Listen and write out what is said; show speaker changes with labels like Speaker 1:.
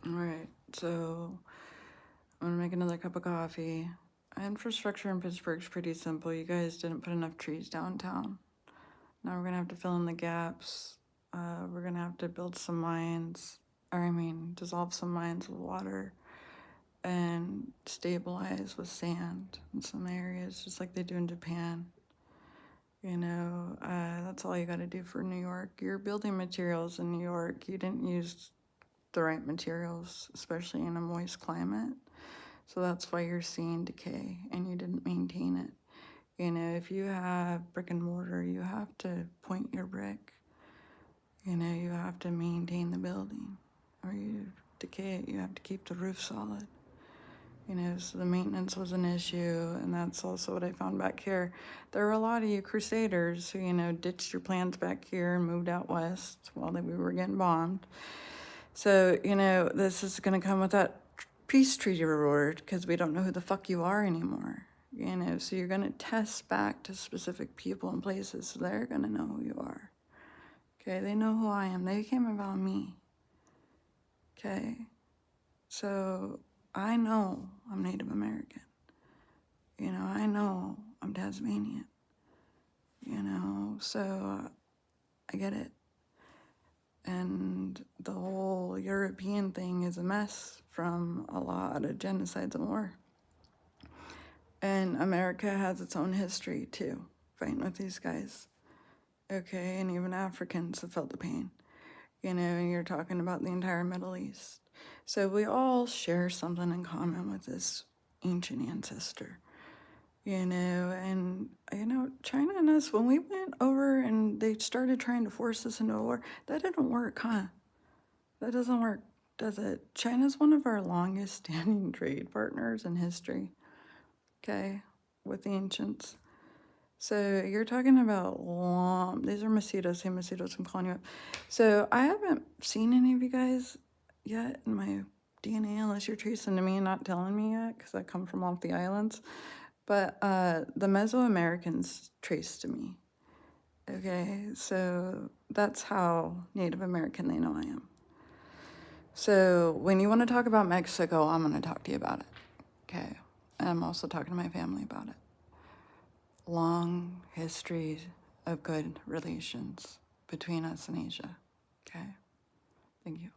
Speaker 1: All right, so I'm gonna make another cup of coffee. Infrastructure in Pittsburgh's pretty simple. You guys didn't put enough trees downtown. Now we're gonna have to fill in the gaps. We're gonna have to build some mines, or I mean, dissolve some mines with water and stabilize with sand in some areas, just like they do in Japan. That's all you gotta do for New York. Your building materials in New York, you didn't use the right materials, especially in a moist climate. So that's why you're seeing decay and you didn't maintain it. If you have brick and mortar, you have to point your brick. You have to maintain the building or you decay it. You have to keep the roof solid. So the maintenance was an issue, and that's also what I found back here. There were a lot of you crusaders who, ditched your plans back here and moved out west while we were getting bombed. So, this is going to come with that peace treaty reward because we don't know who the fuck you are anymore. So you're going to test back to specific people and places so they're going to know who you are. Okay, they know who I am. They came about me. Okay, so I know I'm Native American. I know I'm Tasmanian. So I get it. And the whole European thing is a mess from a lot of genocides and war. And America has its own history too, fighting with these guys. Okay, and even Africans have felt the pain. And you're talking about the entire Middle East. So we all share something in common with this ancient ancestor. China and us, when we went over and they started trying to force us into a war, that didn't work, huh? That doesn't work, does it? China's one of our longest standing trade partners in history, okay, with the ancients. So you're talking about these are mosquitoes. Hey, mosquitoes, I'm calling you up. So I haven't seen any of you guys yet in my DNA, unless you're tracing to me and not telling me yet, because I come from off the islands. But the Mesoamericans trace to me. Okay, so that's how Native American they know I am. So when you want to talk about Mexico, I'm going to talk to you about it. Okay, and I'm also talking to my family about it. Long history of good relations between us and Asia. Okay, thank you.